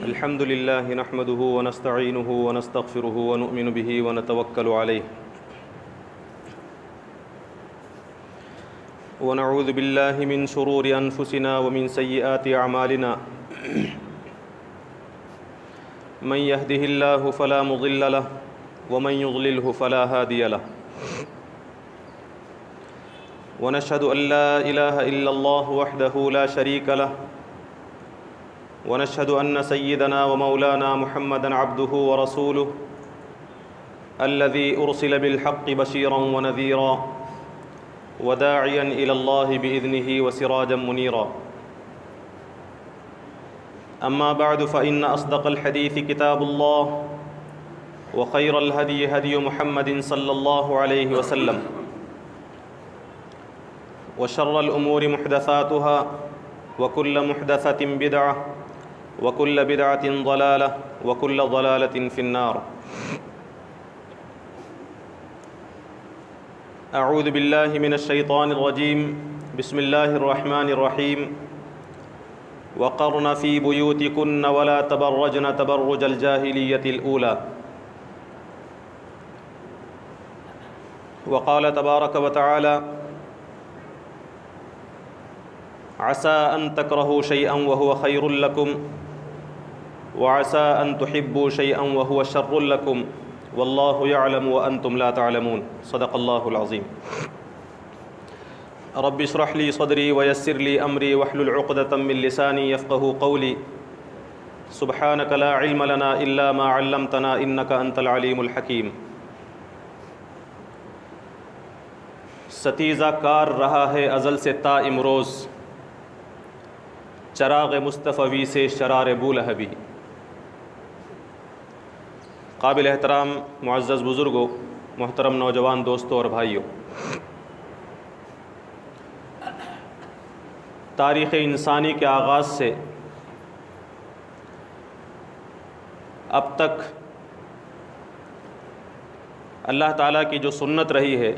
الحمد لله نحمده ونستعينه ونستغفره ونؤمن به ونتوكل عليه ونعوذ بالله من شرور أنفسنا ومن سيئات أعمالنا من يهده الله فلا مضل له ومن يضلله فلا هادي له ونشهد أن لا إله إلا الله وحده لا شريك له ونشهد أن سيدنا ومولانا محمدا عبده ورسوله الذي أرسل بالحق بشيرا ونذيرا وداعيا إلى الله بإذنه وسراجا منيرا أما بعد فإن أصدق الحديث كتاب الله وخير الهدي هدي محمد صلى الله عليه وسلم وشر الأمور محدثاتها وكل محدثة بدعة وكل بدعة ضلالة وكل ضلالة في النار أعوذ بالله من الشيطان الرجيم بسم الله الرحمن الرحيم وقرن في بيوتكن ولا تبرجن تبرج الجاهلية الأولى وقال تبارك وتعالى عسى أن تكرهوا شيئا وهو خير لكم وعسى أن تحبوا شيئا وهو شر لكم والله يعلم وأنتم لا تعلمون صدق الله العظيم رب اشرح لي صدري ويسر لي أمري واحلل عقدة من لساني يفقهوا قولي سبحانك لا علم لنا إلا ما علمتنا إنك أنت العليم الحكيم ستیزہ کار رہا ہے ازل سے تا امروز چراغ مصطفی سے شرار بولہبی۔ قابل احترام معزز بزرگوں، محترم نوجوان دوستوں اور بھائیوں، تاریخ انسانی کے آغاز سے اب تک اللہ تعالیٰ کی جو سنت رہی ہے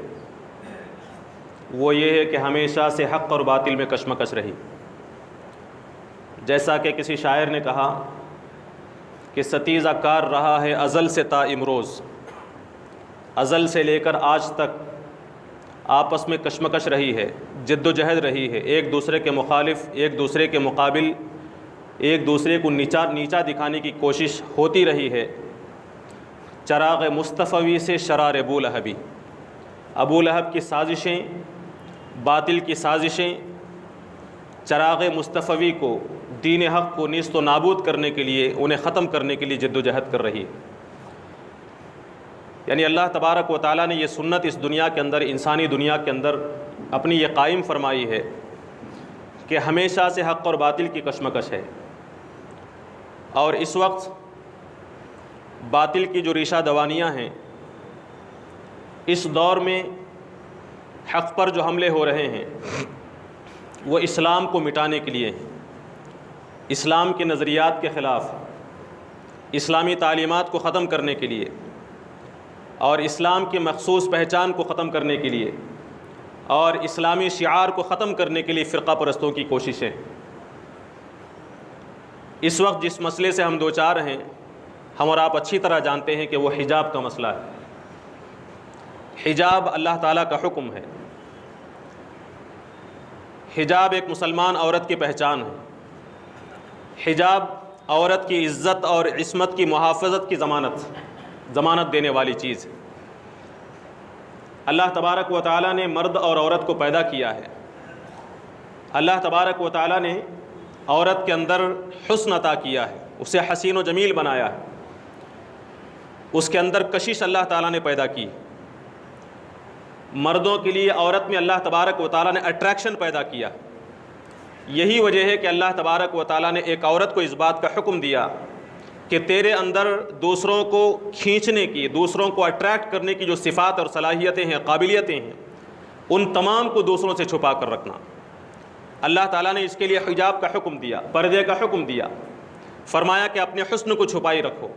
وہ یہ ہے کہ ہمیشہ سے حق اور باطل میں کشمکش رہی۔ جیسا کہ کسی شاعر نے کہا کہ ستیزہ کار رہا ہے ازل سے تا امروز، ازل سے لے کر آج تک آپس میں کشمکش رہی ہے، جد و جہد رہی ہے، ایک دوسرے کے مخالف، ایک دوسرے کے مقابل، ایک دوسرے کو نیچا دکھانے کی کوشش ہوتی رہی ہے۔ چراغ مصطفی سے شرار بولہبی، ابو لہب کی سازشیں، باطل کی سازشیں چراغ مصطفی کو، دین حق کو نیست و نابود کرنے کے لیے، انہیں ختم کرنے کے لیے جد و جہد کر رہی ہے۔ یعنی اللہ تبارک و تعالیٰ نے یہ سنت اس دنیا کے اندر، انسانی دنیا کے اندر اپنی یہ قائم فرمائی ہے کہ ہمیشہ سے حق اور باطل کی کشمکش ہے، اور اس وقت باطل کی جو ریشہ دوانیاں ہیں، اس دور میں حق پر جو حملے ہو رہے ہیں وہ اسلام کو مٹانے کے لیے ہیں، اسلام کے نظریات کے خلاف، اسلامی تعلیمات کو ختم کرنے کے لیے اور اسلام کی مخصوص پہچان کو ختم کرنے کے لیے اور اسلامی شعار کو ختم کرنے کے لیے فرقہ پرستوں کی کوششیں۔ اس وقت جس مسئلے سے ہم دوچار ہیں، ہم اور آپ اچھی طرح جانتے ہیں کہ وہ حجاب کا مسئلہ ہے۔ حجاب اللہ تعالیٰ کا حکم ہے۔ حجاب ایک مسلمان عورت کی پہچان ہے۔ حجاب عورت کی عزت اور عصمت کی محافظت کی ضمانت دینے والی چیز ہے۔ اللہ تبارک و تعالیٰ نے مرد اور عورت کو پیدا کیا ہے۔ اللہ تبارک و تعالیٰ نے عورت کے اندر حسن عطا کیا ہے، اسے حسین و جمیل بنایا ہے، اس کے اندر کشش اللہ تعالیٰ نے پیدا کی۔ مردوں کے لیے عورت میں اللہ تبارک و تعالیٰ نے اٹریکشن پیدا کیا۔ یہی وجہ ہے کہ اللہ تبارک و تعالیٰ نے ایک عورت کو اس بات کا حکم دیا کہ تیرے اندر دوسروں کو کھینچنے کی، دوسروں کو اٹریکٹ کرنے کی جو صفات اور صلاحیتیں ہیں، قابلیتیں ہیں، ان تمام کو دوسروں سے چھپا کر رکھنا۔ اللہ تعالیٰ نے اس کے لیے حجاب کا حکم دیا، پردے کا حکم دیا، فرمایا کہ اپنے حسن کو چھپائی رکھو،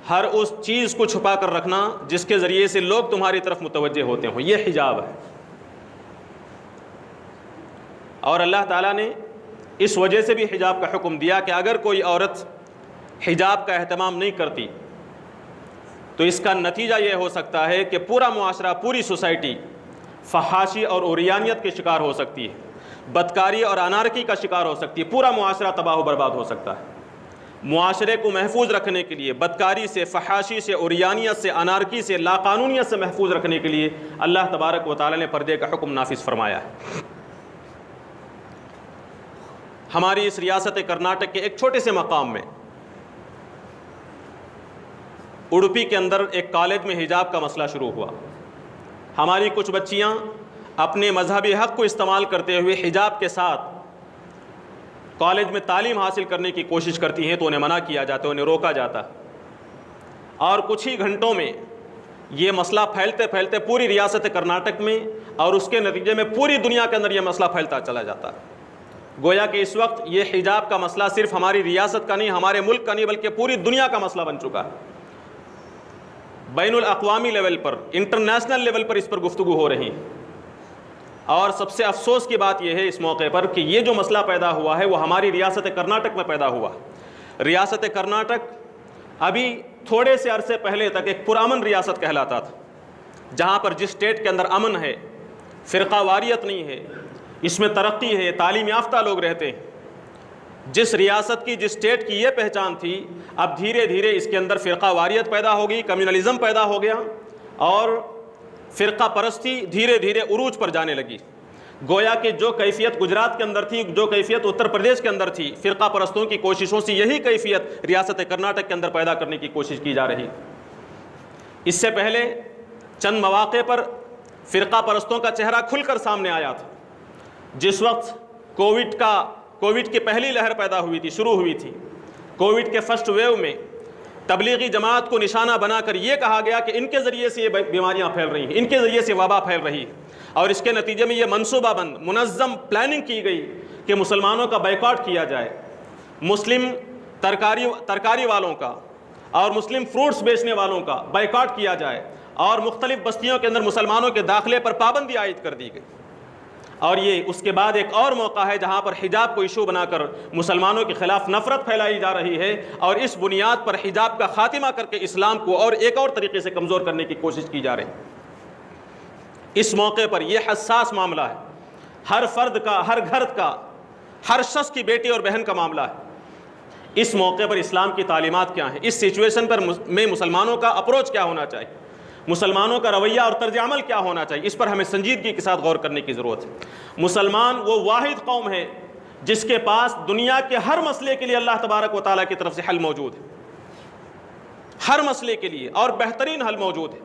ہر اس چیز کو چھپا کر رکھنا جس کے ذریعے سے لوگ تمہاری طرف متوجہ ہوتے ہوں، یہ حجاب ہے۔ اور اللہ تعالیٰ نے اس وجہ سے بھی حجاب کا حکم دیا کہ اگر کوئی عورت حجاب کا اہتمام نہیں کرتی تو اس کا نتیجہ یہ ہو سکتا ہے کہ پورا معاشرہ، پوری سوسائٹی فحاشی اور عریانیت کے شکار ہو سکتی ہے، بدکاری اور انارکی کا شکار ہو سکتی ہے، پورا معاشرہ تباہ و برباد ہو سکتا ہے۔ معاشرے کو محفوظ رکھنے کے لیے، بدکاری سے، فحاشی سے، عریانیت سے، انارکی سے، لاقانونیت سے محفوظ رکھنے کے لیے اللہ تبارک و تعالی نے پردے کا حکم نافذ فرمایا ہے۔ ہماری اس ریاست کرناٹک کے ایک چھوٹے سے مقام میں اڈپی کے اندر ایک کالج میں حجاب کا مسئلہ شروع ہوا۔ ہماری کچھ بچیاں اپنے مذہبی حق کو استعمال کرتے ہوئے حجاب کے ساتھ کالج میں تعلیم حاصل کرنے کی کوشش کرتی ہیں تو انہیں منع کیا جاتا ہے، انہیں روکا جاتا، اور کچھ ہی گھنٹوں میں یہ مسئلہ پھیلتے پھیلتے پوری ریاست کرناٹک میں اور اس کے نتیجے میں پوری دنیا کے اندر یہ مسئلہ پھیلتا چلا جاتا ہے۔ گویا کہ اس وقت یہ حجاب کا مسئلہ صرف ہماری ریاست کا نہیں، ہمارے ملک کا نہیں، بلکہ پوری دنیا کا مسئلہ بن چکا ہے۔ بین الاقوامی لیول پر، انٹرنیشنل لیول پر اس پر گفتگو ہو رہی ہے، اور سب سے افسوس کی بات یہ ہے اس موقع پر کہ یہ جو مسئلہ پیدا ہوا ہے وہ ہماری ریاست کرناٹک میں پیدا ہوا۔ ریاست کرناٹک ابھی تھوڑے سے عرصے پہلے تک ایک پرامن ریاست کہلاتا تھا، جہاں پر جس اسٹیٹ کے اندر امن ہے، فرقہ واریت نہیں ہے، اس میں ترقی ہے، تعلیم یافتہ لوگ رہتے ہیں، جس ریاست کی، جس اسٹیٹ کی یہ پہچان تھی، اب دھیرے دھیرے اس کے اندر فرقہ واریت پیدا ہو گئی، کمیونلزم پیدا ہو گیا، اور فرقہ پرستی دھیرے دھیرے عروج پر جانے لگی۔ گویا کہ جو کیفیت گجرات کے اندر تھی، جو کیفیت اتر پردیش کے اندر تھی، فرقہ پرستوں کی کوششوں سے یہی کیفیت ریاست کرناٹک کے اندر پیدا کرنے کی کوشش کی جا رہی۔ اس سے پہلے چند مواقع پر فرقہ پرستوں کا چہرہ کھل کر سامنے آیا تھا۔ جس وقت کووڈ کی پہلی لہر پیدا ہوئی تھی، شروع ہوئی تھی، کووڈ کے فرسٹ ویو میں تبلیغی جماعت کو نشانہ بنا کر یہ کہا گیا کہ ان کے ذریعے سے یہ بیماریاں پھیل رہی ہیں، ان کے ذریعے سے وبا پھیل رہی ہے، اور اس کے نتیجے میں یہ منصوبہ بند، منظم پلاننگ کی گئی کہ مسلمانوں کا بائیکاٹ کیا جائے، مسلم ترکاری والوں کا اور مسلم فروٹس بیچنے والوں کا بائیکاٹ کیا جائے، اور مختلف بستیوں کے اندر مسلمانوں کے داخلے پر پابندی عائد کر دی گئی۔ اور یہ اس کے بعد ایک اور موقع ہے جہاں پر حجاب کو ایشو بنا کر مسلمانوں کے خلاف نفرت پھیلائی جا رہی ہے، اور اس بنیاد پر حجاب کا خاتمہ کر کے اسلام کو اور ایک اور طریقے سے کمزور کرنے کی کوشش کی جا رہی ہے۔ اس موقع پر یہ حساس معاملہ ہے، ہر فرد کا، ہر گھر کا، ہر شخص کی بیٹی اور بہن کا معاملہ ہے۔ اس موقع پر اسلام کی تعلیمات کیا ہیں؟ اس سچویشن پر میں مسلمانوں کا اپروچ کیا ہونا چاہیے؟ مسلمانوں کا رویہ اور طرز عمل کیا ہونا چاہیے؟ اس پر ہمیں سنجیدگی کے ساتھ غور کرنے کی ضرورت ہے۔ مسلمان وہ واحد قوم ہے جس کے پاس دنیا کے ہر مسئلے کے لیے اللہ تبارک و تعالیٰ کی طرف سے حل موجود ہے، ہر مسئلے کے لیے، اور بہترین حل موجود ہے۔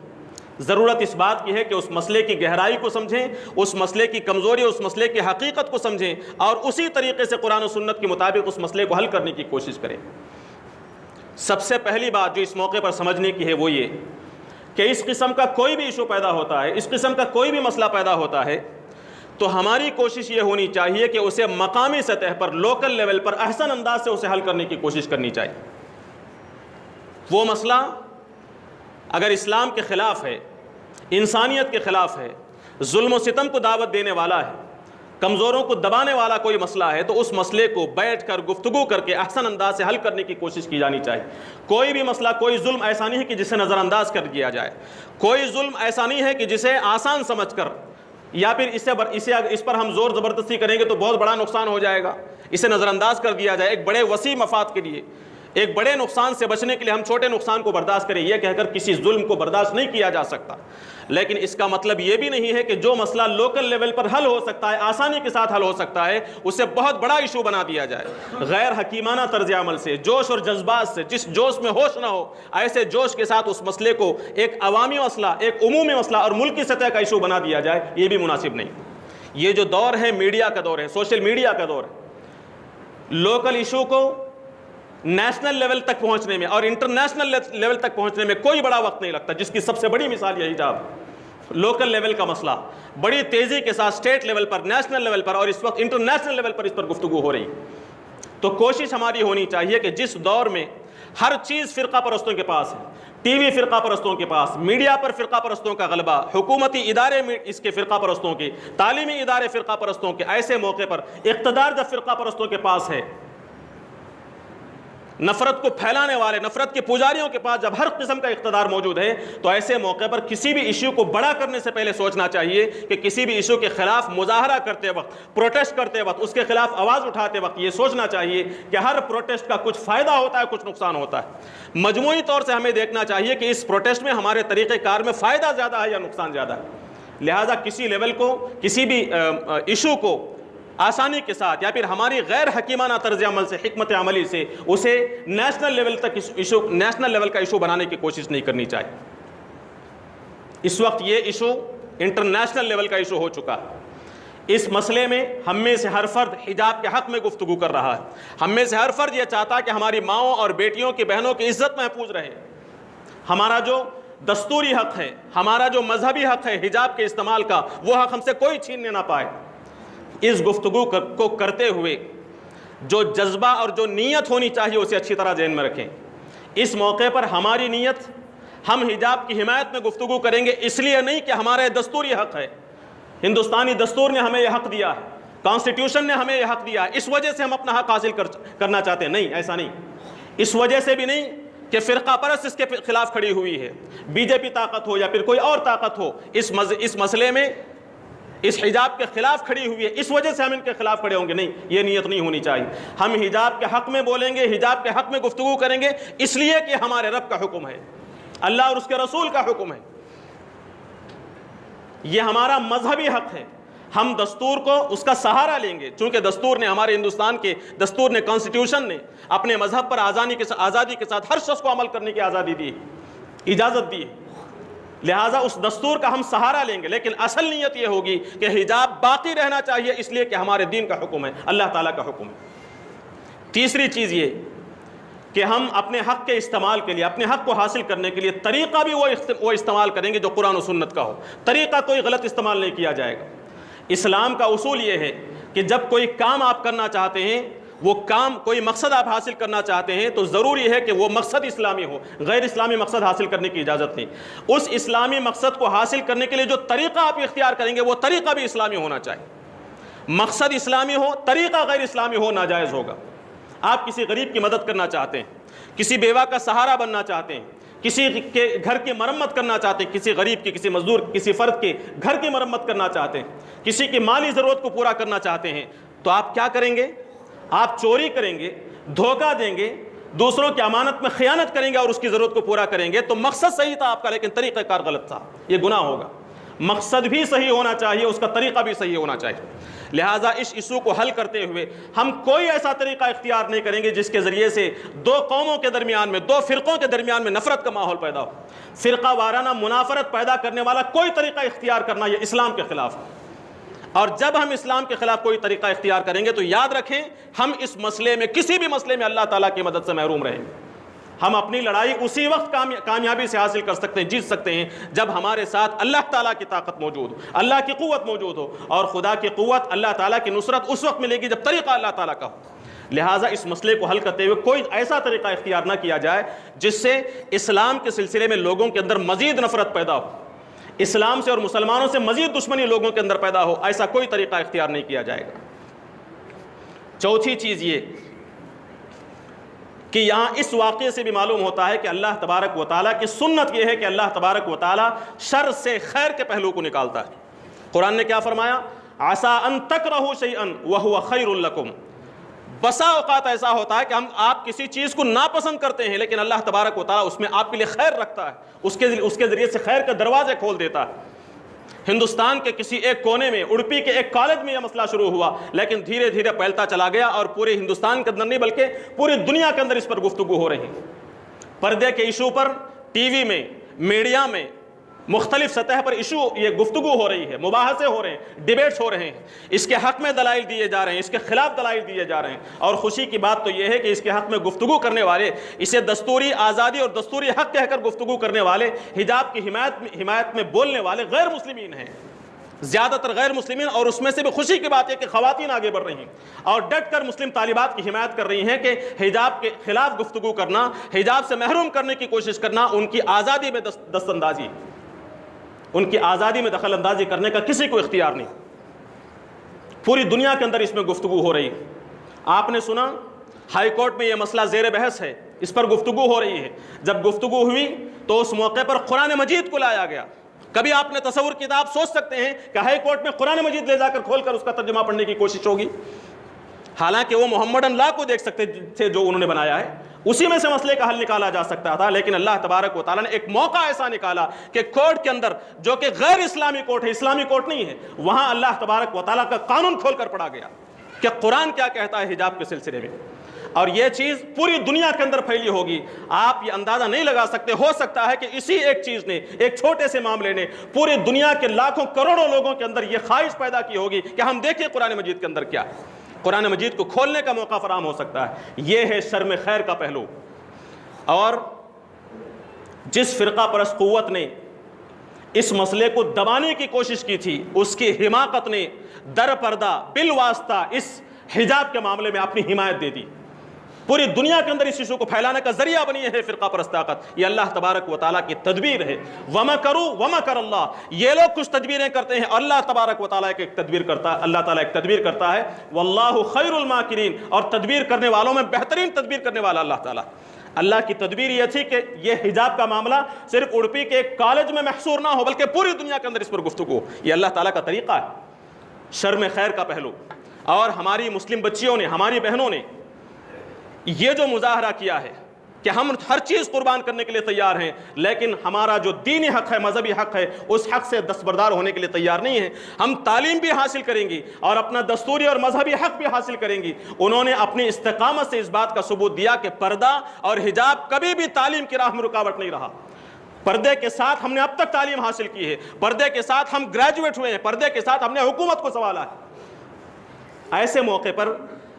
ضرورت اس بات کی ہے کہ اس مسئلے کی گہرائی کو سمجھیں، اس مسئلے کی کمزوری، اس مسئلے کی حقیقت کو سمجھیں، اور اسی طریقے سے قرآن و سنت کے مطابق اس مسئلے کو حل کرنے کی کوشش کریں۔ سب سے پہلی بات جو اس موقع پر سمجھنے کی ہے وہ یہ کہ اس قسم کا کوئی بھی ایشو پیدا ہوتا ہے، اس قسم کا کوئی بھی مسئلہ پیدا ہوتا ہے، تو ہماری کوشش یہ ہونی چاہیے کہ اسے مقامی سطح پر، لوکل لیول پر احسن انداز سے اسے حل کرنے کی کوشش کرنی چاہیے۔ وہ مسئلہ اگر اسلام کے خلاف ہے، انسانیت کے خلاف ہے، ظلم و ستم کو دعوت دینے والا ہے، کمزوروں کو دبانے والا کوئی مسئلہ ہے، تو اس مسئلے کو بیٹھ کر گفتگو کر کے احسن انداز سے حل کرنے کی کوشش کی جانی چاہیے۔ کوئی بھی مسئلہ، کوئی ظلم ایسا نہیں ہے کہ جسے نظر انداز کر دیا جائے، کوئی ظلم ایسا نہیں ہے کہ جسے آسان سمجھ کر یا پھر اس پر ہم زور زبردستی کریں گے تو بہت بڑا نقصان ہو جائے گا، اسے نظر انداز کر دیا جائے۔ ایک بڑے وسیع مفاد کے لیے، ایک بڑے نقصان سے بچنے کے لیے ہم چھوٹے نقصان کو برداشت کریں، یہ کہہ کر کسی ظلم کو برداشت نہیں کیا جا سکتا۔ لیکن اس کا مطلب یہ بھی نہیں ہے کہ جو مسئلہ لوکل لیول پر حل ہو سکتا ہے، آسانی کے ساتھ حل ہو سکتا ہے، اسے بہت بڑا ایشو بنا دیا جائے۔ غیر حکیمانہ طرز عمل سے، جوش اور جذبات سے، جس جوش میں ہوش نہ ہو، ایسے جوش کے ساتھ اس مسئلے کو ایک عوامی مسئلہ، ایک عمومی مسئلہ اور ملکی سطح کا ایشو بنا دیا جائے، یہ بھی مناسب نہیں۔ یہ جو دور ہے میڈیا کا دور ہے، سوشل میڈیا کا دور ہے، لوکل ایشو کو نیشنل لیول تک پہنچنے میں اور انٹرنیشنل لیول تک پہنچنے میں کوئی بڑا وقت نہیں لگتا، جس کی سب سے بڑی مثال یہی حجاب۔ لوکل لیول کا مسئلہ بڑی تیزی کے ساتھ اسٹیٹ لیول پر، نیشنل لیول پر اور اس وقت انٹرنیشنل لیول پر اس پر گفتگو ہو رہی۔ تو کوشش ہماری ہونی چاہیے کہ جس دور میں ہر چیز فرقہ پرستوں کے پاس ہے، ٹی وی فرقہ پرستوں کے پاس، میڈیا پر فرقہ پرستوں کا غلبہ، حکومتی ادارے میں اس کے فرقہ پرستوں کے، تعلیمی ادارے فرقہ پرستوں کے، ایسے موقع پر اقتدار جب فرقہ پرستوں کے پاس ہے نفرت کو پھیلانے والے، نفرت کے پجاریوں کے پاس جب ہر قسم کا اقتدار موجود ہے تو ایسے موقع پر کسی بھی ایشو کو بڑا کرنے سے پہلے سوچنا چاہیے کہ کسی بھی ایشو کے خلاف مظاہرہ کرتے وقت، پروٹیسٹ کرتے وقت، اس کے خلاف آواز اٹھاتے وقت یہ سوچنا چاہیے کہ ہر پروٹیسٹ کا کچھ فائدہ ہوتا ہے، کچھ نقصان ہوتا ہے۔ مجموعی طور سے ہمیں دیکھنا چاہیے کہ اس پروٹیسٹ میں ہمارے طریقہ کار میں فائدہ زیادہ ہے یا نقصان زیادہ ہے۔ لہٰذا کسی لیول کو، کسی بھی ایشو کو آسانی کے ساتھ یا پھر ہماری غیر حکیمانہ طرز عمل سے، حکمت عملی سے اسے نیشنل لیول تک نیشنل لیول کا ایشو بنانے کی کوشش نہیں کرنی چاہیے۔ اس وقت یہ ایشو انٹرنیشنل لیول کا ایشو ہو چکا ہے۔ اس مسئلے میں ہم میں سے ہر فرد حجاب کے حق میں گفتگو کر رہا ہے۔ ہم میں سے ہر فرد یہ چاہتا ہے کہ ہماری ماؤں اور بیٹیوں کی، بہنوں کی عزت محفوظ رہے۔ ہمارا جو دستوری حق ہے، ہمارا جو مذہبی حق ہے حجاب کے استعمال کا، وہ حق ہم سے کوئی چھیننے نہ پائے۔ اس گفتگو کو کرتے ہوئے جو جذبہ اور جو نیت ہونی چاہیے اسے اچھی طرح ذہن میں رکھیں۔ اس موقع پر ہماری نیت، ہم حجاب کی حمایت میں گفتگو کریں گے اس لیے نہیں کہ ہمارا دستوری حق ہے، ہندوستانی دستور نے ہمیں یہ حق دیا ہے، کانسٹیٹیوشن نے ہمیں یہ حق دیا ہے، اس وجہ سے ہم اپنا حق حاصل کرنا چاہتے ہیں۔ نہیں، ایسا نہیں۔ اس وجہ سے بھی نہیں کہ فرقہ پرست اس کے خلاف کھڑی ہوئی ہے، بی جے پی طاقت ہو یا پھر کوئی اور طاقت ہو اس مسئلے میں، اس حجاب کے خلاف کھڑی ہوئی ہے، اس وجہ سے ہم ان کے خلاف کھڑے ہوں گے۔ نہیں، یہ نیت نہیں ہونی چاہیے۔ ہم حجاب کے حق میں بولیں گے، حجاب کے حق میں گفتگو کریں گے اس لیے کہ ہمارے رب کا حکم ہے، اللہ اور اس کے رسول کا حکم ہے، یہ ہمارا مذہبی حق ہے۔ ہم دستور کو اس کا سہارا لیں گے، چونکہ دستور نے، ہمارے ہندوستان کے دستور نے، کانسٹیٹیوشن نے اپنے مذہب پر آزادی کے ساتھ ہر شخص کو عمل کرنے کی آزادی دی، اجازت دی، لہٰذا اس دستور کا ہم سہارا لیں گے۔ لیکن اصل نیت یہ ہوگی کہ حجاب باقی رہنا چاہیے اس لیے کہ ہمارے دین کا حکم ہے، اللہ تعالیٰ کا حکم ہے۔ تیسری چیز یہ کہ ہم اپنے حق کے استعمال کے لیے، اپنے حق کو حاصل کرنے کے لیے طریقہ بھی وہ استعمال کریں گے جو قرآن و سنت کا ہو۔ طریقہ کوئی غلط استعمال نہیں کیا جائے گا۔ اسلام کا اصول یہ ہے کہ جب کوئی کام آپ کرنا چاہتے ہیں، وہ کام، کوئی مقصد آپ حاصل کرنا چاہتے ہیں تو ضروری ہے کہ وہ مقصد اسلامی ہو، غیر اسلامی مقصد حاصل کرنے کی اجازت نہیں۔ اس اسلامی مقصد کو حاصل کرنے کے لیے جو طریقہ آپ اختیار کریں گے وہ طریقہ بھی اسلامی ہونا چاہیے۔ مقصد اسلامی ہو، طریقہ غیر اسلامی ہو، ناجائز ہوگا۔ آپ کسی غریب کی مدد کرنا چاہتے ہیں، کسی بیوہ کا سہارا بننا چاہتے ہیں، کسی کے گھر کی مرمت کرنا چاہتے ہیں، کسی غریب کی، کسی مزدور، کسی فرد کے گھر کی مرمت کرنا چاہتے ہیں، کسی کی مالی ضرورت کو پورا کرنا چاہتے ہیں، تو آپ کیا کریں گے؟ آپ چوری کریں گے، دھوکہ دیں گے، دوسروں کی امانت میں خیانت کریں گے اور اس کی ضرورت کو پورا کریں گے۔ تو مقصد صحیح تھا آپ کا لیکن طریقہ کار غلط تھا، یہ گناہ ہوگا۔ مقصد بھی صحیح ہونا چاہیے، اس کا طریقہ بھی صحیح ہونا چاہیے۔ لہٰذا اس ایشو کو حل کرتے ہوئے ہم کوئی ایسا طریقہ اختیار نہیں کریں گے جس کے ذریعے سے دو قوموں کے درمیان میں، دو فرقوں کے درمیان میں نفرت کا ماحول پیدا ہو۔ فرقہ وارانہ منافرت پیدا کرنے والا کوئی طریقہ اختیار کرنا یہ اسلام کے خلاف ہے۔ اور جب ہم اسلام کے خلاف کوئی طریقہ اختیار کریں گے تو یاد رکھیں ہم اس مسئلے میں، کسی بھی مسئلے میں اللہ تعالیٰ کی مدد سے محروم رہیں گے۔ ہم اپنی لڑائی اسی وقت کامیابی سے حاصل کر سکتے ہیں، جیت سکتے ہیں جب ہمارے ساتھ اللہ تعالیٰ کی طاقت موجود ہو، اللہ کی قوت موجود ہو، اور خدا کی قوت، اللہ تعالیٰ کی نصرت اس وقت ملے گی جب طریقہ اللہ تعالیٰ کا ہو۔ لہٰذا اس مسئلے کو حل کرتے ہوئے کوئی ایسا طریقہ اختیار نہ کیا جائے جس سے اسلام کے سلسلے میں لوگوں کے اندر مزید نفرت پیدا ہو، اسلام سے اور مسلمانوں سے مزید دشمنی لوگوں کے اندر پیدا ہو، ایسا کوئی طریقہ اختیار نہیں کیا جائے گا۔ چوتھی چیز یہ کہ یہاں اس واقعے سے بھی معلوم ہوتا ہے کہ اللہ تبارک و تعالیٰ کی سنت یہ ہے کہ اللہ تبارک و تعالیٰ شر سے خیر کے پہلو کو نکالتا ہے۔ قرآن نے کیا فرمایا؟ عَسَىٰ أَن تَكْرَهُوا شَيْئًا وَهُوَ خَيْرٌ لَكُمْ۔ بسا اوقات ایسا ہوتا ہے کہ آپ کسی چیز کو ناپسند کرتے ہیں لیکن اللہ تبارک و تعالیٰ اس میں آپ کے لیے خیر رکھتا ہے، اس کے ذریعے سے خیر کے دروازے کھول دیتا ہے۔ ہندوستان کے کسی ایک کونے میں، اڑپی کے ایک کالج میں یہ مسئلہ شروع ہوا لیکن دھیرے دھیرے پھیلتا چلا گیا اور پورے ہندوستان کے اندر نہیں بلکہ پوری دنیا کے اندر اس پر گفتگو ہو رہی ہے۔ پردے کے ایشو پر ٹی وی میں، میڈیا میں، مختلف سطح پر ایشو، یہ گفتگو ہو رہی ہے، مباحثے ہو رہے ہیں، ڈیبیٹس ہو رہے ہیں، اس کے حق میں دلائل دیے جا رہے ہیں، اس کے خلاف دلائل دیے جا رہے ہیں۔ اور خوشی کی بات تو یہ ہے کہ اس کے حق میں گفتگو کرنے والے، اسے دستوری آزادی اور دستوری حق کہہ کر گفتگو کرنے والے، حجاب کی حمایت میں بولنے والے غیر مسلمین ہیں، زیادہ تر غیر مسلمین۔ اور اس میں سے بھی خوشی کی بات ہے کہ خواتین آگے بڑھ رہی ہیں اور ڈٹ کر مسلم طالبات کی حمایت کر رہی ہیں کہ حجاب کے خلاف گفتگو کرنا، حجاب سے محروم کرنے کی کوشش کرنا ان کی آزادی میں دست اندازی، ان کی آزادی میں دخل اندازی کرنے کا کسی کو اختیار نہیں۔ پوری دنیا کے اندر اس میں گفتگو ہو رہی۔ آپ نے سنا ہائی کورٹ میں یہ مسئلہ زیر بحث ہے، اس پر گفتگو ہو رہی ہے۔ جب گفتگو ہوئی تو اس موقع پر قرآن مجید کو لایا گیا۔ کبھی آپ نے تصور کیا آپ سوچ سکتے ہیں کہ ہائی کورٹ میں قرآن مجید لے جا کر کھول کر اس کا ترجمہ پڑھنے کی کوشش ہوگی؟ حالانکہ وہ محمدن لا کو دیکھ سکتے تھے جو انہوں نے بنایا ہے، اسی میں سے مسئلے کا حل نکالا جا سکتا تھا، لیکن اللہ تبارک و تعالیٰ نے ایک موقع ایسا نکالا کہ کورٹ کے اندر جو کہ غیر اسلامی کورٹ ہے، اسلامی کورٹ نہیں ہے، وہاں اللہ تبارک و تعالیٰ کا قانون کھول کر پڑھا گیا کہ قرآن کیا کہتا ہے حجاب کے سلسلے میں۔ اور یہ چیز پوری دنیا کے اندر پھیلی ہوگی، آپ یہ اندازہ نہیں لگا سکتے۔ ہو سکتا ہے کہ اسی ایک چیز نے، ایک چھوٹے سے معاملے نے پوری دنیا کے لاکھوں کروڑوں لوگوں کے اندر یہ خواہش پیدا کی ہوگی کہ ہم دیکھیں قرآن مجید کے اندر کیا ہے، قرآن مجید کو کھولنے کا موقع فراہم ہو سکتا ہے۔ یہ ہے شرم خیر کا پہلو۔ اور جس فرقہ پرست قوت نے اس مسئلے کو دبانے کی کوشش کی تھی، اس کی حماقت نے در پردہ بالواسطہ اس حجاب کے معاملے میں اپنی حمایت دے دی۔ پوری دنیا کے اندر اس ایشو کو پھیلانے کا ذریعہ بنی ہے فرقہ پرست طاقت۔ یہ اللہ تبارک و تعالیٰ کی تدبیر ہے۔ وَمَكَرُوا وَمَكَرَ اللَّهُ، یہ لوگ کچھ تدبیریں کرتے ہیں، اللہ تبارک و تعالیٰ ایک تدبیر کرتا ہے، اللہ تعالیٰ ایک تدبیر کرتا ہے۔ وَاللَّهُ خَيْرُ الْمَاكِرِينَ، اور تدبیر کرنے والوں میں بہترین تدبیر کرنے والا اللہ تعالیٰ۔ اللہ کی تدبیر یہ تھی کہ یہ حجاب کا معاملہ صرف اڑپی کے ایک کالج میں محصور نہ ہو، بلکہ پوری دنیا کے اندر اس پر گفتگو۔ یہ اللہ تعالیٰ کا طریقہ ہے، شرم خیر کا پہلو۔ اور ہماری مسلم بچیوں نے، ہماری بہنوں نے یہ جو مظاہرہ کیا ہے کہ ہم ہر چیز قربان کرنے کے لیے تیار ہیں، لیکن ہمارا جو دینی حق ہے، مذہبی حق ہے، اس حق سے دستبردار ہونے کے لیے تیار نہیں ہیں۔ ہم تعلیم بھی حاصل کریں گی اور اپنا دستوری اور مذہبی حق بھی حاصل کریں گی۔ انہوں نے اپنی استقامت سے اس بات کا ثبوت دیا کہ پردہ اور حجاب کبھی بھی تعلیم کی راہ میں رکاوٹ نہیں رہا۔ پردے کے ساتھ ہم نے اب تک تعلیم حاصل کی ہے، پردے کے ساتھ ہم گریجویٹ ہوئے ہیں، پردے کے ساتھ ہم نے حکومت کو سنبھالا ہے۔ ایسے موقع پر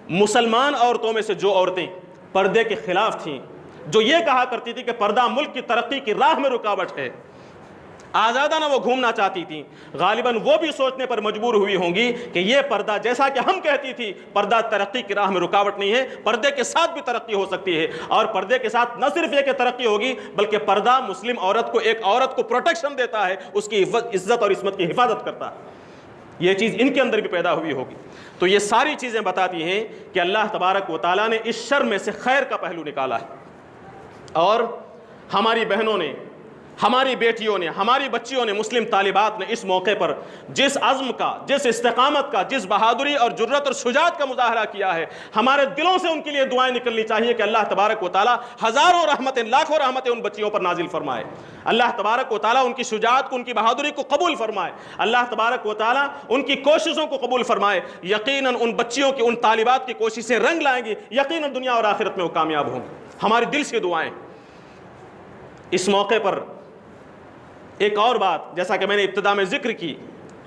مسلمان عورتوں میں سے جو عورتیں پردے کے خلاف تھیں، جو یہ کہا کرتی تھی کہ پردہ ملک کی ترقی کی راہ میں رکاوٹ ہے، آزادانہ وہ گھومنا چاہتی تھیں، غالباً وہ بھی سوچنے پر مجبور ہوئی ہوں گی کہ یہ پردہ، جیسا کہ ہم کہتی تھی پردہ ترقی کی راہ میں رکاوٹ نہیں ہے، پردے کے ساتھ بھی ترقی ہو سکتی ہے۔ اور پردے کے ساتھ نہ صرف یہ کہ ترقی ہوگی، بلکہ پردہ مسلم عورت کو، ایک عورت کو پروٹیکشن دیتا ہے، اس کی عزت اور عصمت کی حفاظت کرتا ہے۔ یہ چیز ان کے اندر بھی پیدا ہوئی ہوگی۔ تو یہ ساری چیزیں بتاتی ہیں کہ اللہ تبارک و تعالیٰ نے اس شر میں سے خیر کا پہلو نکالا ہے۔ اور ہماری بہنوں نے، ہماری بیٹیوں نے، ہماری بچیوں نے، مسلم طالبات نے اس موقع پر جس عزم کا، جس استقامت کا، جس بہادری اور جرت اور شجاعت کا مظاہرہ کیا ہے، ہمارے دلوں سے ان کے لیے دعائیں نکلنی چاہیے کہ اللہ تبارک و تعالیٰ ہزاروں رحمتیں، لاکھوں رحمتیں ان بچیوں پر نازل فرمائے۔ اللہ تبارک و تعالیٰ ان کی شجاعت کو، ان کی بہادری کو قبول فرمائے۔ اللہ تبارک و تعالیٰ ان کی کوششوں کو قبول فرمائے۔ یقیناً ان بچیوں کی، ان طالبات کی کوششیں رنگ لائیں گی، یقیناً دنیا اور آخرت میں وہ کامیاب ہوں گی۔ ہماری دل سے دعائیں۔ اس موقع پر ایک اور بات، جیسا کہ میں نے ابتدا میں ذکر کی،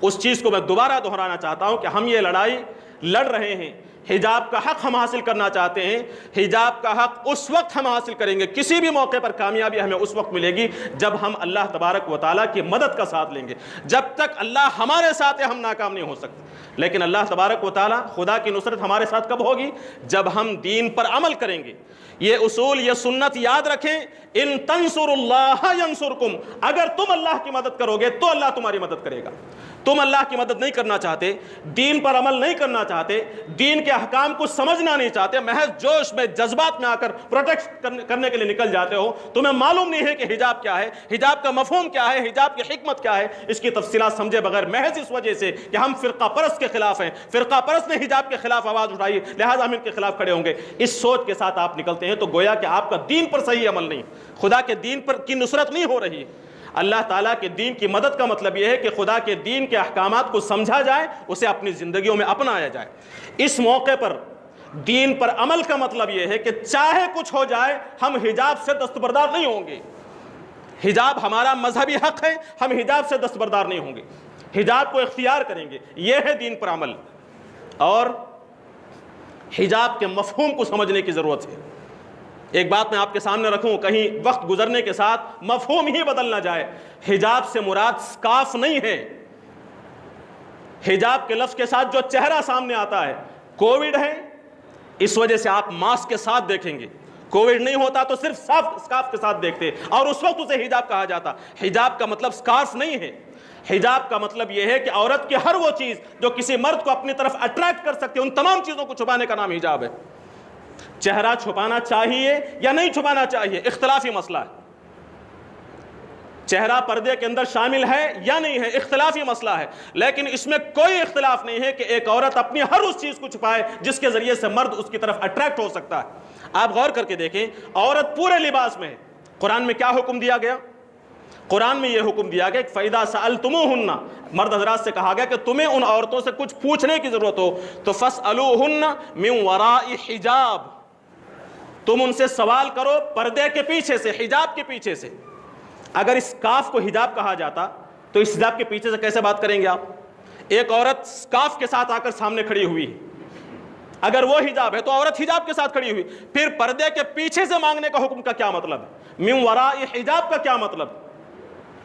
اس چیز کو میں دوبارہ دہرانا چاہتا ہوں کہ ہم یہ لڑائی لڑ رہے ہیں، حجاب کا حق ہم حاصل کرنا چاہتے ہیں۔ حجاب کا حق اس وقت ہم حاصل کریں گے، کسی بھی موقع پر کامیابی ہمیں اس وقت ملے گی جب ہم اللہ تبارک و تعالیٰ کی مدد کا ساتھ لیں گے۔ جب تک اللہ ہمارے ساتھ ہے ہم ناکام نہیں ہو سکتے، لیکن اللہ تبارک و تعالیٰ، خدا کی نصرت ہمارے ساتھ کب ہوگی؟ جب ہم دین پر عمل کریں گے۔ یہ اصول، یہ سنت یاد رکھیں، ان تنصروا اللہ ینصرکم، اگر تم اللہ کی مدد کرو گے تو اللہ تمہاری مدد کرے گا۔ تم اللہ کی مدد نہیں کرنا چاہتے، دین پر عمل نہیں کرنا چاہتے، دین کے احکام کو سمجھنا نہیں چاہتے، محض جوش میں، جذبات میں آ کر پروٹیکٹ کرنے کے لیے نکل جاتے ہو، تمہیں معلوم نہیں ہے کہ حجاب کیا ہے، حجاب کا مفہوم کیا ہے، حجاب کی حکمت کیا ہے، اس کی تفصیلات سمجھے بغیر، محض اس وجہ سے کہ ہم فرقہ پرست کے خلاف ہیں، فرقہ پرست نے حجاب کے خلاف آواز اٹھائی لہٰذا ہم ان کے خلاف کھڑے ہوں گے، اس سوچ کے ساتھ آپ نکلتے ہیں تو گویا کہ آپ کا دین پر صحیح عمل نہیں، خدا کے دین پر کی نصرت نہیں ہو رہی ہے۔ اللہ تعالیٰ کے دین کی مدد کا مطلب یہ ہے کہ خدا کے دین کے احکامات کو سمجھا جائے، اسے اپنی زندگیوں میں اپنایا جائے۔ اس موقع پر دین پر عمل کا مطلب یہ ہے کہ چاہے کچھ ہو جائے ہم حجاب سے دستبردار نہیں ہوں گے۔ حجاب ہمارا مذہبی حق ہے، ہم حجاب سے دستبردار نہیں ہوں گے، حجاب کو اختیار کریں گے۔ یہ ہے دین پر عمل۔ اور حجاب کے مفہوم کو سمجھنے کی ضرورت ہے۔ ایک بات میں آپ کے سامنے رکھوں، کہیں وقت گزرنے کے ساتھ مفہوم ہی بدل نہ جائے۔ حجاب سے مراد سکارف نہیں ہے۔ حجاب کے لفظ کے ساتھ جو چہرہ سامنے آتا ہے، کووڈ ہے اس وجہ سے آپ ماسک کے ساتھ دیکھیں گے، کووڈ نہیں ہوتا تو صرف سکارف کے ساتھ دیکھتے اور اس وقت اسے حجاب کہا جاتا۔ حجاب کا مطلب سکارف نہیں ہے۔ حجاب کا مطلب یہ ہے کہ عورت کی ہر وہ چیز جو کسی مرد کو اپنی طرف اٹریکٹ کر سکتے، ان تمام چیزوں کو چھپانے کا نام حجاب ہے۔ چہرہ چھپانا چاہیے یا نہیں چھپانا چاہیے، اختلافی مسئلہ ہے۔ چہرہ پردے کے اندر شامل ہے یا نہیں ہے، اختلافی مسئلہ ہے، لیکن اس میں کوئی اختلاف نہیں ہے کہ ایک عورت اپنی ہر اس چیز کو چھپائے جس کے ذریعے سے مرد اس کی طرف اٹریکٹ ہو سکتا ہے۔ آپ غور کر کے دیکھیں، عورت پورے لباس میں ہے، قرآن میں کیا حکم دیا گیا؟ قرآن میں یہ حکم دیا گیا کہ فَإِذَا سَأَلْتُمُوهُنَّ، مرد حضرات سے کہا گیا کہ تمہیں ان عورتوں سے کچھ پوچھنے کی ضرورت ہو تو فَاسْأَلُوهُنَّ مِنْ وَرَاءِ حِجَاب، تم ان سے سوال کرو پردے کے پیچھے سے، حجاب کے پیچھے سے۔ اگر اس کاف کو حجاب کہا جاتا تو اس حجاب کے پیچھے سے کیسے بات کریں گے آپ؟ ایک عورت کاف کے ساتھ آ کر سامنے کھڑی ہوئی ہے، اگر وہ حجاب ہے تو عورت حجاب کے ساتھ کھڑی ہوئی، پھر پردے کے پیچھے سے مانگنے کا حکم کا کیا مطلب ہے؟ من وراء حجاب کا کیا مطلب؟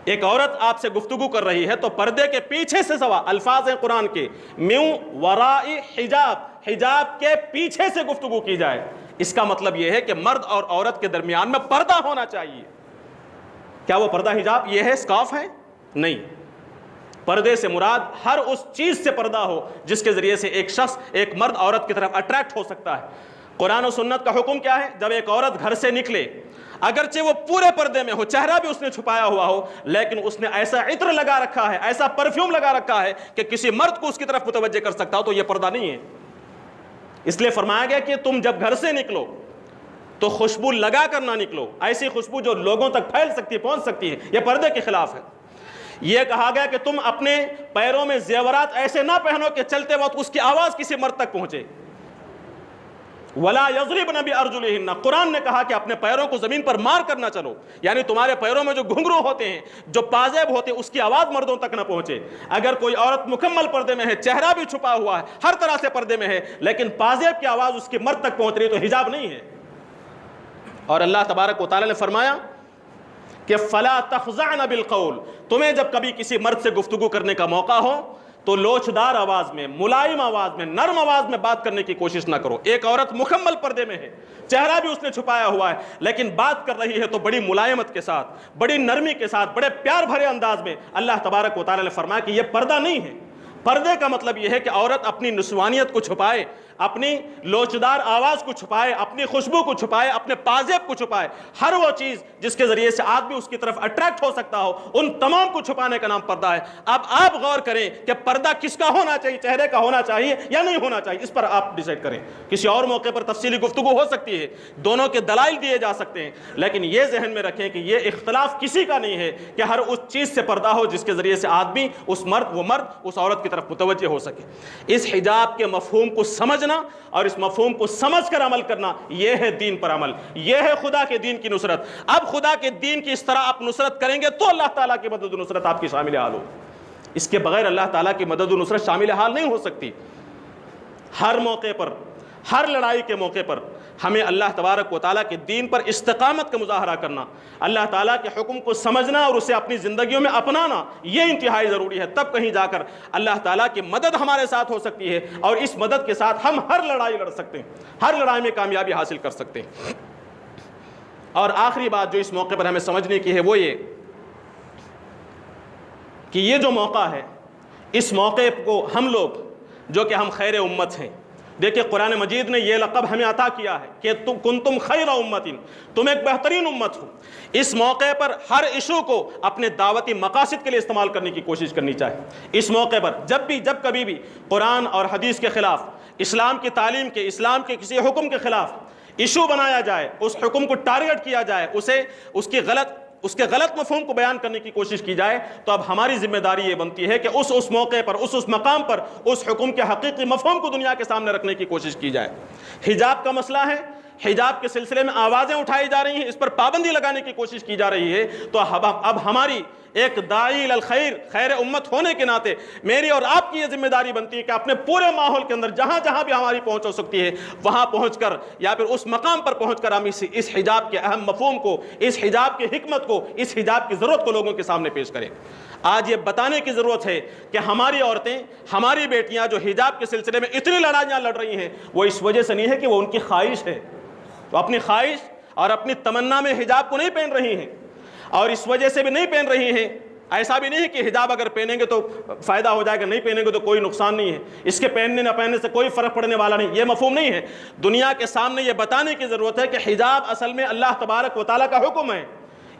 ایک عورت آپ سے گفتگو کر رہی ہے تو پردے کے پیچھے سے سوا، الفاظ ہیں قرآن کے، من وراء حجاب، حجاب کے پیچھے سے گفتگو کی جائے، اس کا مطلب یہ ہے کہ مرد اور عورت کے درمیان میں پردہ ہونا چاہیے۔ کیا وہ پردہ حجاب یہ ہے، اسکارف ہے؟ نہیں، پردے سے مراد ہر اس چیز سے پردہ ہو جس کے ذریعے سے ایک شخص، ایک مرد عورت کی طرف اٹریکٹ ہو سکتا ہے۔ قرآن و سنت کا حکم کیا ہے؟ جب ایک عورت گھر سے نکلے، اگرچہ وہ پورے پردے میں ہو، چہرہ بھی اس نے چھپایا ہوا ہو، لیکن اس نے ایسا عطر لگا رکھا ہے، ایسا پرفیوم لگا رکھا ہے کہ کسی مرد کو اس کی طرف متوجہ کر سکتا ہو، تو یہ پردہ نہیں ہے۔ اس لیے فرمایا گیا کہ تم جب گھر سے نکلو تو خوشبو لگا کر نہ نکلو، ایسی خوشبو جو لوگوں تک پھیل سکتی ہے، پہنچ سکتی ہے، یہ پردے کے خلاف ہے۔ یہ کہا گیا کہ تم اپنے پیروں میں زیورات ایسے نہ پہنو کہ چلتے وقت اس کی آواز کسی مرد تک پہنچے۔ وَلَا يَضْرِبْنَ بِأَرْجُلِهِنَّ، قرآن نے کہا کہ اپنے پیروں کو زمین پر مار کر نہ چلو، یعنی تمہارے پیروں میں جو گھنگرو ہوتے ہیں، جو پازیب ہوتے ہیں، اس کی آواز مردوں تک نہ پہنچے۔ اگر کوئی عورت مکمل پردے میں ہے، چہرہ بھی چھپا ہوا ہے، ہر طرح سے پردے میں ہے، لیکن پازیب کی آواز اس کی مرد تک پہنچ رہی ہے تو حجاب نہیں ہے۔ اور اللہ تبارک و تعالی نے فرمایا کہ فَلَا تَخْضَعْنَ بِالْقَوْلِ، تمہیں جب کبھی کسی مرد سے گفتگو کرنے کا موقع ہو تو لوچدار آواز میں، ملائم آواز میں، نرم آواز میں بات کرنے کی کوشش نہ کرو۔ ایک عورت مکمل پردے میں ہے، چہرہ بھی اس نے چھپایا ہوا ہے، لیکن بات کر رہی ہے تو بڑی ملائمت کے ساتھ، بڑی نرمی کے ساتھ، بڑے پیار بھرے انداز میں۔ اللہ تبارک و تعالی نے فرمایا کہ یہ پردہ نہیں ہے۔ پردے کا مطلب یہ ہے کہ عورت اپنی نسوانیت کو چھپائے، اپنی لوچدار آواز کو چھپائے، اپنی خوشبو کو چھپائے، اپنے پازیب کو چھپائے، ہر وہ چیز جس کے ذریعے سے آدمی اس کی طرف اٹریکٹ ہو سکتا ہو، ان تمام کو چھپانے کا نام پردہ ہے۔ اب آپ غور کریں کہ پردہ کس کا ہونا چاہیے، چہرے کا ہونا چاہیے یا نہیں ہونا چاہیے، اس پر آپ ڈیسائیڈ کریں۔ کسی اور موقع پر تفصیلی گفتگو ہو سکتی ہے، دونوں کے دلائل دیے جا سکتے ہیں، لیکن یہ ذہن میں رکھیں کہ یہ اختلاف کسی کا نہیں ہے کہ ہر اس چیز سے پردہ ہو جس کے ذریعے سے آدمی، وہ مرد اس عورت کی طرف متوجہ ہو سکے۔ اس حجاب کے مفہوم کو سمجھنا اور اس مفہوم کو سمجھ کر عمل کرنا، یہ ہے دین پر عمل، یہ ہے خدا کے دین کی نصرت۔ اب خدا کے دین کی اس طرح آپ نصرت کریں گے تو اللہ تعالیٰ کی مدد و نصرت آپ کی شامل حال ہو۔ اس کے بغیر اللہ تعالیٰ کی مدد و نصرت شامل حال نہیں ہو سکتی۔ ہر موقع پر، ہر لڑائی کے موقع پر ہمیں اللہ تبارک و تعالیٰ کے دین پر استقامت کا مظاہرہ کرنا، اللہ تعالیٰ کے حکم کو سمجھنا اور اسے اپنی زندگیوں میں اپنانا، یہ انتہائی ضروری ہے۔ تب کہیں جا کر اللہ تعالیٰ کی مدد ہمارے ساتھ ہو سکتی ہے، اور اس مدد کے ساتھ ہم ہر لڑائی لڑ سکتے ہیں، ہر لڑائی میں کامیابی حاصل کر سکتے ہیں۔ اور آخری بات جو اس موقع پر ہمیں سمجھنے کی ہے وہ یہ کہ یہ جو موقع ہے، اس موقع کو ہم لوگ جو کہ ہم خیر امت ہیں، دیکھیں قرآن مجید نے یہ لقب ہمیں عطا کیا ہے کہ کنتم خیر امت، تم ایک بہترین امت ہو۔ اس موقع پر ہر ایشو کو اپنے دعوتی مقاصد کے لیے استعمال کرنے کی کوشش کرنی چاہیے۔ اس موقع پر جب کبھی بھی قرآن اور حدیث کے خلاف، اسلام کی تعلیم کے، اسلام کے کسی حکم کے خلاف ایشو بنایا جائے، اس حکم کو ٹارگٹ کیا جائے، اس کے غلط مفہوم کو بیان کرنے کی کوشش کی جائے، تو اب ہماری ذمہ داری یہ بنتی ہے کہ اس موقع پر، اس مقام پر اس حکم کے حقیقی مفہوم کو دنیا کے سامنے رکھنے کی کوشش کی جائے۔ حجاب کا مسئلہ ہے، حجاب کے سلسلے میں آوازیں اٹھائی جا رہی ہیں، اس پر پابندی لگانے کی کوشش کی جا رہی ہے، تو اب ہماری ایک داعی الخیر، خیر امت ہونے کے ناطے میری اور آپ کی یہ ذمہ داری بنتی ہے کہ اپنے پورے ماحول کے اندر جہاں جہاں بھی ہماری پہنچ ہو سکتی ہے وہاں پہنچ کر، یا پھر اس مقام پر پہنچ کر ہم اس حجاب کے اہم مفہوم کو، اس حجاب کی حکمت کو، اس حجاب کی ضرورت کو لوگوں کے سامنے پیش کریں۔ آج یہ بتانے کی ضرورت ہے کہ ہماری عورتیں، ہماری بیٹیاں جو حجاب کے سلسلے میں اتنی لڑائیاں لڑ رہی ہیں، وہ اس وجہ سے نہیں ہے کہ وہ ان کی خواہش ہے، وہ اپنی خواہش اور اپنی تمنا میں حجاب کو نہیں پہن رہی ہیں، اور اس وجہ سے بھی نہیں پہن رہی ہیں ایسا بھی نہیں ہے کہ حجاب اگر پہنیں گے تو فائدہ ہو جائے گا، نہیں پہنیں گے تو کوئی نقصان نہیں ہے، اس کے پہننے نہ پہننے سے کوئی فرق پڑنے والا نہیں، یہ مفہوم نہیں ہے۔ دنیا کے سامنے یہ بتانے کی ضرورت ہے کہ حجاب اصل میں اللہ تبارک و تعالیٰ کا حکم ہے،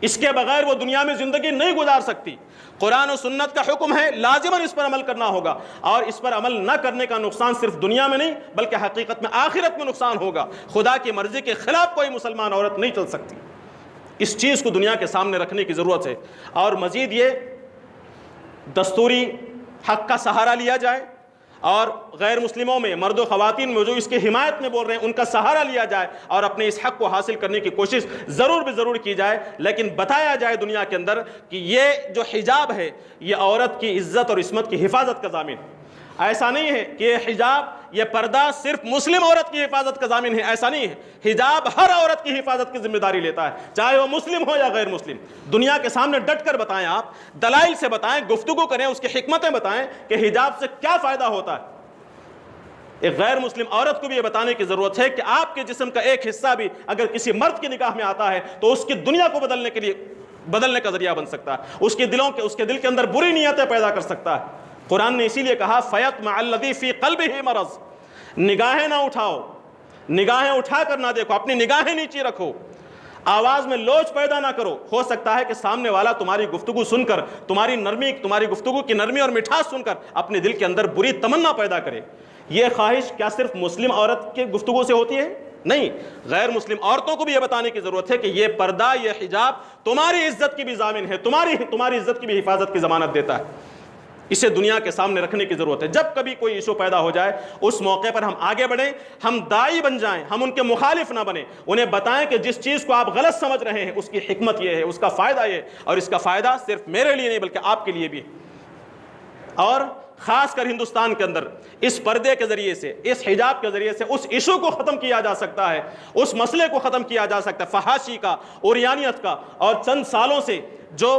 اس کے بغیر وہ دنیا میں زندگی نہیں گزار سکتی۔ قرآن و سنت کا حکم ہے، لازماً اس پر عمل کرنا ہوگا، اور اس پر عمل نہ کرنے کا نقصان صرف دنیا میں نہیں بلکہ حقیقت میں آخرت میں نقصان ہوگا۔ خدا کی مرضی کے خلاف کوئی مسلمان عورت نہیں چل سکتی، اس چیز کو دنیا کے سامنے رکھنے کی ضرورت ہے۔ اور مزید یہ دستوری حق کا سہارا لیا جائے، اور غیر مسلموں میں مرد و خواتین میں جو اس کی حمایت میں بول رہے ہیں ان کا سہارا لیا جائے، اور اپنے اس حق کو حاصل کرنے کی کوشش ضرور کی جائے، لیکن بتایا جائے دنیا کے اندر کہ یہ جو حجاب ہے یہ عورت کی عزت اور عصمت کی حفاظت کا ضامن ہے۔ ایسا نہیں ہے کہ یہ حجاب، یہ پردہ صرف مسلم عورت کی حفاظت کا ضامن ہے، ایسا نہیں ہے۔ حجاب ہر عورت کی حفاظت کی ذمہ داری لیتا ہے، چاہے وہ مسلم ہو یا غیر مسلم۔ دنیا کے سامنے ڈٹ کر بتائیں، آپ دلائل سے بتائیں، گفتگو کریں، اس کی حکمتیں بتائیں کہ حجاب سے کیا فائدہ ہوتا ہے۔ ایک غیر مسلم عورت کو بھی یہ بتانے کی ضرورت ہے کہ آپ کے جسم کا ایک حصہ بھی اگر کسی مرد کی نگاہ میں آتا ہے تو اس کی دنیا کو بدلنے کا ذریعہ بن سکتا ہے، اس کے دل کے اندر بری نیتیں پیدا کر سکتا ہے۔ قرآن نے اسی لیے کہا فَيَطْمَعَ الَّذِي فِي قَلْبِهِ مَرَضٌ، نگاہیں نہ اٹھاؤ، نگاہیں اٹھا کر نہ دیکھو، اپنی نگاہیں نیچے رکھو، آواز میں لوچ پیدا نہ کرو۔ ہو سکتا ہے کہ سامنے والا تمہاری گفتگو سن کر، تمہاری گفتگو کی نرمی اور مٹھاس سن کر اپنے دل کے اندر بری تمنا پیدا کرے۔ یہ خواہش کیا صرف مسلم عورت کے گفتگو سے ہوتی ہے؟ نہیں، غیر مسلم عورتوں کو بھی یہ بتانے کی ضرورت ہے کہ یہ پردہ، یہ حجاب تمہاری عزت کی بھی ضامن ہے، تمہاری عزت کی بھی حفاظت کی ضمانت دیتا ہے۔ اسے دنیا کے سامنے رکھنے کی ضرورت ہے۔ جب کبھی کوئی ایشو پیدا ہو جائے اس موقع پر ہم آگے بڑھیں، ہم داعی بن جائیں، ہم ان کے مخالف نہ بنیں، انہیں بتائیں کہ جس چیز کو آپ غلط سمجھ رہے ہیں اس کی حکمت یہ ہے، اس کا فائدہ یہ، اور اس کا فائدہ صرف میرے لیے نہیں بلکہ آپ کے لیے بھی۔ اور خاص کر ہندوستان کے اندر اس پردے کے ذریعے سے، اس حجاب کے ذریعے سے اس ایشو کو ختم کیا جا سکتا ہے، اس مسئلے کو ختم کیا جا سکتا ہے، فحاشی کا، عریانیت کا، اور چند سالوں سے جو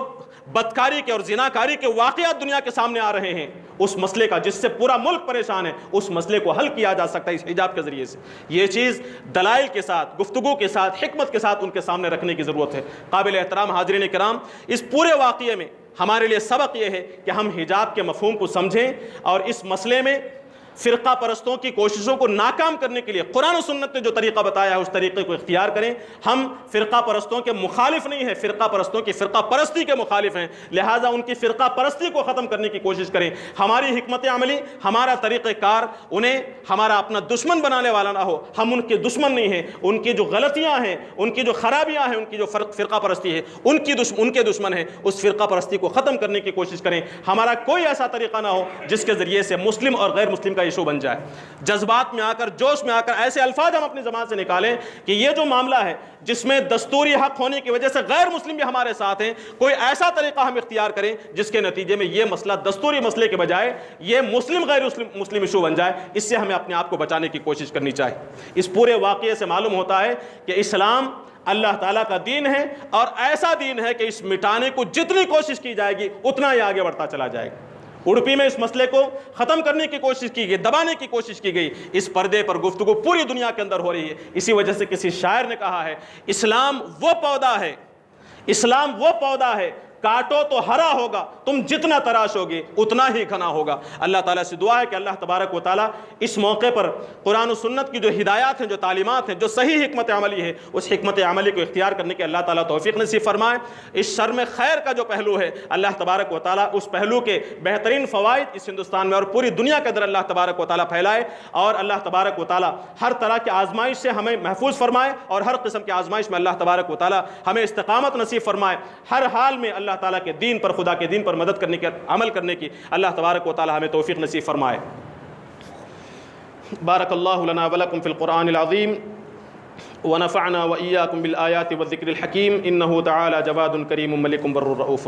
بدکاری کے اور زناکاری کے واقعات دنیا کے سامنے آ رہے ہیں، اس مسئلے کا جس سے پورا ملک پریشان ہے، اس مسئلے کو حل کیا جا سکتا ہے اس حجاب کے ذریعے سے۔ یہ چیز دلائل کے ساتھ، گفتگو کے ساتھ، حکمت کے ساتھ ان کے سامنے رکھنے کی ضرورت ہے۔ قابل احترام حاضرین کرام، اس پورے واقعے میں ہمارے لیے سبق یہ ہے کہ ہم حجاب کے مفہوم کو سمجھیں، اور اس مسئلے میں فرقہ پرستوں کی کوششوں کو ناکام کرنے کے لیے قرآن و سنت نے جو طریقہ بتایا ہے اس طریقے کو اختیار کریں۔ ہم فرقہ پرستوں کے مخالف نہیں ہیں، فرقہ پرستوں کی فرقہ پرستی کے مخالف ہیں، لہٰذا ان کی فرقہ پرستی کو ختم کرنے کی کوشش کریں۔ ہماری حکمت عملی، ہمارا طریقہ کار انہیں ہمارا اپنا دشمن بنانے والا نہ ہو۔ ہم ان کے دشمن نہیں ہیں، ان کی جو غلطیاں ہیں، ان کی جو خرابیاں ہیں، ان کی جو فرقہ پرستی ہے ان کے دشمن ہیں، اس فرقہ پرستی کو ختم کرنے کی کوشش کریں۔ ہمارا کوئی ایسا طریقہ نہ ہو جس کے ذریعے سے مسلم اور غیر مسلم کا ایشو بن جائے۔ جذبات میں آ کر، جوش میں آ کر ایسے الفاظ ہم اپنی زبان سے نکالیں کہ یہ جو معاملہ ہے جس میں دستوری حق ہونے کی وجہ سے غیر مسلم بھی ہمارے ساتھ ہیں، کوئی ایسا طریقہ ہم اختیار کریں جس کے نتیجے میں یہ مسئلہ دستوری مسئلے کے بجائے یہ مسلم غیر مسلم ایشو بن جائے۔ اس سے ہمیں اپنے آپ کو بچانے کی کوشش کرنی چاہیے۔ اس پورے واقعے سے معلوم ہوتا ہے کہ اسلام اللہ تعالیٰ کا دین ہے، اور ایسا دین ہے کہ اس مٹانے کو جتنی کوشش کی جائے گی اتنا ہی آگے بڑھتا چلا جائے گا۔ اڑپی میں اس مسئلے کو ختم کرنے کی کوشش کی گئی، دبانے کی کوشش کی گئی، اس پردے پر گفتگو پوری دنیا کے اندر ہو رہی ہے۔ اسی وجہ سے کسی شاعر نے کہا ہے، اسلام وہ پودا ہے، اسلام وہ پودا ہے، کاٹو تو ہرا ہوگا، تم جتنا تراشو گے اتنا ہی گھنا ہوگا۔ اللہ تعالیٰ سے دعا ہے کہ اللہ تبارک و تعالیٰ اس موقع پر قرآن و سنت کی جو ہدایات ہیں، جو تعلیمات ہیں، جو صحیح حکمت عملی ہے، اس حکمت عملی کو اختیار کرنے کے اللہ تعالیٰ توفیق نصیب فرمائے۔ اس شرم خیر کا جو پہلو ہے، اللہ تبارک و تعالیٰ اس پہلو کے بہترین فوائد اس ہندوستان میں اور پوری دنیا کے اندر اللہ تبارک و تعالیٰ پھیلائے، اور اللہ تبارک و تعالیٰ ہر طرح کی آزمائش سے ہمیں محفوظ فرمائے، اور ہر قسم کی آزمائش میں اللہ تبارک و تعالیٰ ہمیں استقامت نصیب فرمائے۔ ہر حال میں اللہ تعالیٰ کے دین پر، خدا کے دین پر مدد کرنے کی، عمل کرنے کی اللہ تبارک و تعالی ہمیں توفیق نصیب فرمائے۔ بارک اللہ لنا ولکم فی القرآن العظیم ونفعنا وإياكم بالآیات والذکر الحکیم، انہ تعالی جواد کریم ملک بر رؤوف۔